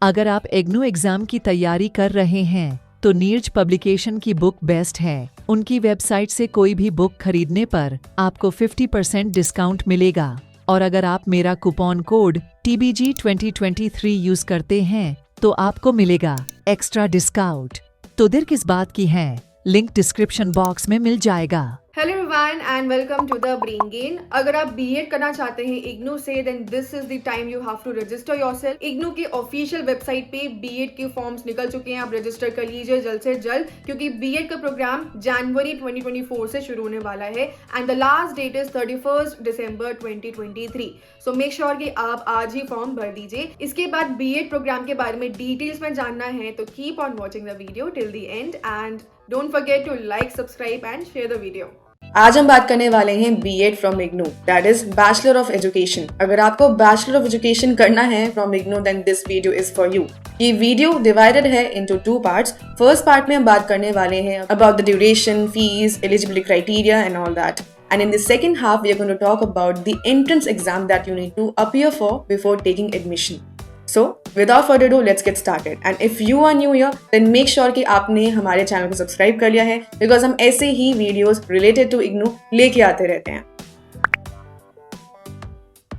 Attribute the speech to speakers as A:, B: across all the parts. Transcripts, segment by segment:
A: अगर आप इग्नू एग्जाम की तैयारी कर रहे हैं तो नीरज पब्लिकेशन की बुक बेस्ट है। उनकी वेबसाइट से कोई भी बुक खरीदने पर आपको 50% डिस्काउंट मिलेगा और अगर आप मेरा कूपन कोड TBG 2023 यूज करते हैं तो आपको मिलेगा एक्स्ट्रा डिस्काउंट। तो देर किस बात की है, लिंक डिस्क्रिप्शन बॉक्स में मिल जाएगा।
B: Hello everyone and welcome to the brain gain. अगर आप बीएड करना चाहते हैं इग्नू से then this is the time you have to register yourself. IGNOU की ऑफिशियल वेबसाइट पे बीएड के फॉर्म्स निकल चुके हैं, आप रजिस्टर कर लीजिए जल्द से जल्द क्योंकि बीएड का प्रोग्राम जनवरी 2024 से शुरू होने वाला है and the last date is 31 December 2023। So make sure कि आप आज ही फॉर्म भर दीजिए। इसके बाद बीएड प्रोग्राम के बारे में डिटेल्स में जानना है तो keep on watching the video till the end and don't forget to like, subscribe and share the video.
C: आज हम बात करने वाले हैं B Ed from IGNOU, that is bachelor of education. अगर आपको बैचलर ऑफ एजुकेशन करना है from IGNOU then this video is for you. ये वीडियो डिवाइडेड है इनटू 2 पार्ट्स। फर्स्ट पार्ट में हम बात करने वाले हैं about the duration, fees, eligibility criteria and all that. And in the second half, we are going to talk about the entrance exam that you need to appear for before taking admission. So, without further ado, let's get started. And if you are new here, then make sure कि आपने हमारे channel को subscribe कर लिया है because हम ऐसे ही videos related to IGNOU लेके आते रहते हैं.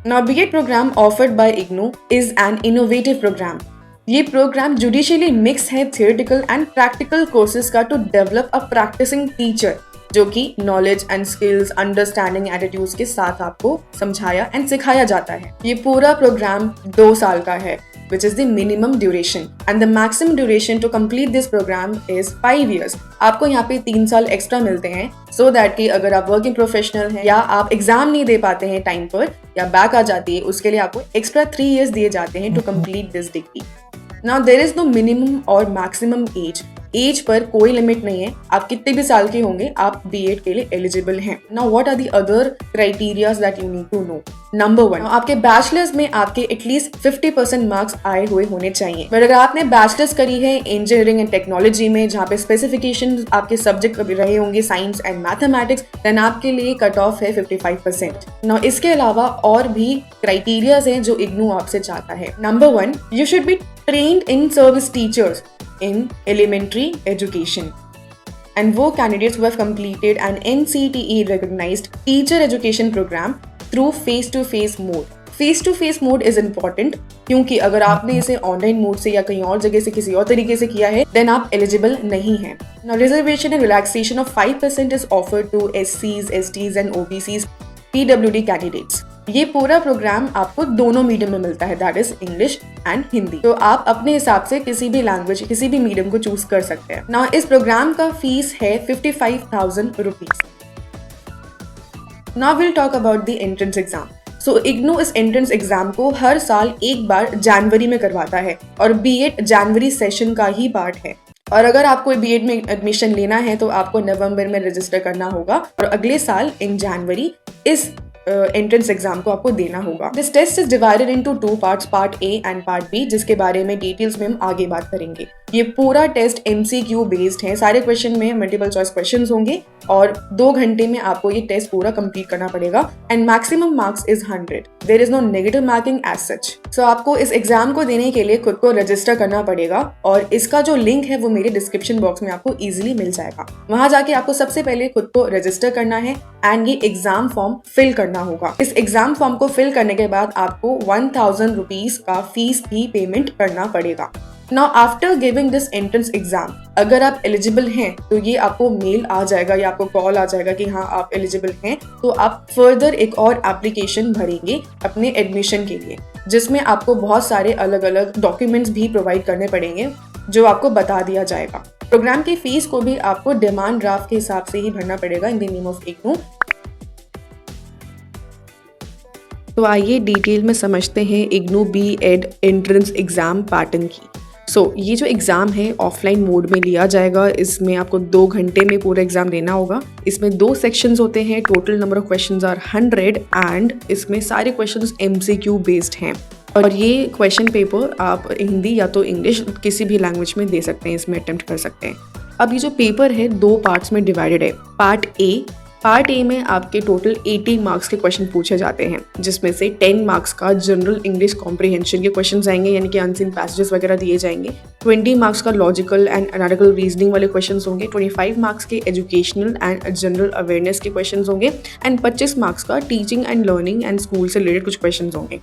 C: Now, BEd program offered by IGNOU is an innovative program. ये प्रोग्राम जुडिशियली मिक्स है थियोरेटिकल एंड प्रैक्टिकल कोर्सेज का to develop a practising teacher जो कि knowledge and skills, understanding, attitudes के साथ आपको समझाया एंड सिखाया जाता है. ये पूरा प्रोग्राम 2 साल का है which is the minimum duration and the maximum duration to complete this program is 5 years. आपको यहाँ पे 3 साल एक्स्ट्रा मिलते हैं so that कि अगर आप वर्किंग प्रोफेशनल हैं या आप एग्जाम नहीं दे पाते हैं टाइम पर या बैक आ जाती है उसके लिए आपको एक्स्ट्रा 3 years दिए जाते हैं to complete this degree. Now there is no minimum or maximum age. Age पर कोई लिमिट नहीं है, आप कितने भी साल के होंगे आप बीएड के लिए एलिजिबल हैं. Now what are the other criterias that you need to know. Number 1, आपके बैचलर्स में आपके एटलीस्ट 50% मार्क्स आए हुए होने चाहिए. बट अगर आपने बैचलर्स करी है इंजीनियरिंग एंड टेक्नोलॉजी में जहाँ पे स्पेसिफिकेशन आपके सब्जेक्ट रहे होंगे साइंस एंड मैथमेटिक्स, देन आपके लिए कट ऑफ है 55%. नाउ इसके अलावा और भी क्राइटेरियाज हैं जो इग्नू आपसे चाहता है. Number 1, you should be trained in service teachers in elementary education and वो candidates who have completed an NCTE recognized teacher education program through face-to-face mode. Face-to-face mode is important क्योंकि अगर आपने इसे ऑनलाइन मोड से या कहीं और जगह से किसी और तरीके से किया है देन आप एलिजिबल नहीं हैं. Now reservation and relaxation of 5% is offered to SCs, STs and OBCs PWD candidates. ये पूरा प्रोग्राम आपको दोनों मीडियम में मिलता है, that is English and Hindi. तो आप अपने हिसाब से किसी भी लैंग्वेज, किसी भी मीडियम को चूज कर सकते हैं. ना इस प्रोग्राम का फीस है 55,000 rupees. Now will talk about the entrance exam. So IGNOU इस एंट्रेंस एग्जाम को हर साल एक बार जनवरी में करवाता है और बीएड जनवरी सेशन का ही पार्ट है. और अगर आपको बीएड में एडमिशन लेना है तो आपको नवंबर में रजिस्टर करना होगा और अगले साल इन जनवरी इस एंट्रेंस एग्जाम को आपको देना होगा. This test is divided into 2 parts, part A and part B, जिसके बारे में डिटेल्स में हम आगे बात करेंगे. ये पूरा टेस्ट एमसीक्यू बेस्ड है, सारे क्वेश्चन में मल्टीपल चॉइस क्वेश्चंस होंगे और 2 घंटे में आपको ये टेस्ट पूरा कंप्लीट करना पड़ेगा and maximum marks is 100. There is no negative marking as such. So आपको इस एग्जाम को देने के लिए खुद को रजिस्टर करना पड़ेगा और इसका जो लिंक है वो मेरे डिस्क्रिप्शन बॉक्स में आपको इजीली मिल जाएगा. वहां जाके आपको सबसे पहले खुद को रजिस्टर करना है एंड ये एग्जाम फॉर्म फिल करना होगा. इस एग्जाम फॉर्म को फिल करने के बाद आपको 1000 रुपीज का फीस भी पेमेंट करना पड़ेगा. Now after giving this entrance exam अगर आप एलिजिबल हैं तो ये आपको मेल आ जाएगा या आपको कॉल आ जाएगा कि हाँ आप एलिजिबल हैं, तो आप फर्दर एक और एप्लीकेशन भरेंगे अपने एडमिशन के लिए जिसमें आपको बहुत सारे अलग अलग डॉक्यूमेंट्स भी प्रोवाइड करने पड़ेंगे जो आपको बता दिया जाएगा. प्रोग्राम की फीस को भी आपको डिमांड ड्राफ्ट के हिसाब से ही भरना पड़ेगा in the name of IGNOU. तो आइए डिटेल में समझते हैं IGNOU B Ed entrance exam pattern की. ये जो एग्जाम है ऑफलाइन मोड में लिया जाएगा. इसमें आपको 2 घंटे में पूरा एग्जाम देना होगा. इसमें 2 सेक्शंस होते हैं. Total number of questions are 100 and इसमें सारे क्वेश्चंस एमसीक्यू बेस्ड हैं. और ये क्वेश्चन पेपर आप हिंदी या तो इंग्लिश किसी भी लैंग्वेज में दे सकते हैं, इसमें अटेम्प्ट कर सकते हैं. अब ये जो पेपर है 2 पार्ट्स में डिवाइडेड है. पार्ट ए पार्ट ए में आपके टोटल 80 मार्क्स के क्वेश्चन पूछे जाते हैं, जिसमें से 10 मार्क्स का जनरल इंग्लिश कॉम्प्रिहेंशन के क्वेश्चन आएंगे, यानी कि अनसीन पैसेजेस वगैरह दिए जाएंगे। 20 मार्क्स का लॉजिकल एंड एनालिटिकल रीजनिंग वाले क्वेश्चन होंगे। 25 मार्क्स के एजुकेशनल एंड जनरल अवेयरनेस के क्वेश्चन होंगे एंड 25 मार्क्स का teaching and learning and school से रिलेटेड कुछ क्वेश्चन होंगे।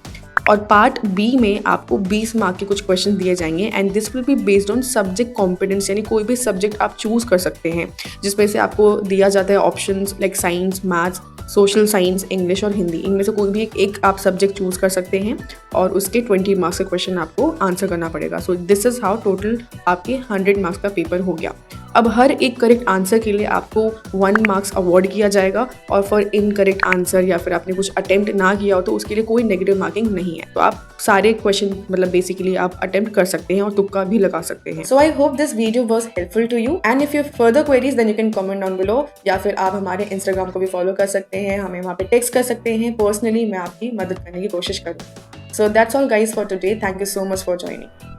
C: और पार्ट बी में आपको 20 मार्क के कुछ क्वेश्चन दिए जाएंगे and this will be based on subject competence, यानी कोई भी सब्जेक्ट आप चूज कर सकते हैं, जिसमें से आपको दिया जाता है options like science, maths, social science, English और हिंदी। इनमें से कोई भी एक आप सब्जेक्ट चूज कर सकते हैं और उसके 20 मार्क्स का क्वेश्चन आपको आंसर करना पड़ेगा। So this is how total आपके 100 मार्क्स का पेपर हो गया। अब हर एक करेक्ट आंसर के लिए आपको 1 मार्क्स अवॉर्ड किया जाएगा और फॉर इनकरेक्ट आंसर या फिर आपने कुछ अटेम्प्ट ना किया हो तो उसके लिए कोई नेगेटिव मार्किंग नहीं है। तो आप सारे क्वेश्चन मतलब बेसिकली आप अटेम्प्ट कर सकते हैं और तुक्का भी लगा सकते हैं। So I hope this video was helpful to you and if you further queries then you can comment down below, या फिर आप हमारे इंस्टाग्राम को भी फॉलो कर सकते हैं, हमें वहाँ पे टेक्स्ट कर सकते हैं। पर्सनली मैं आपकी मदद करने की कोशिश करूँगी। So that's all guys for today. Thank you so much for joining.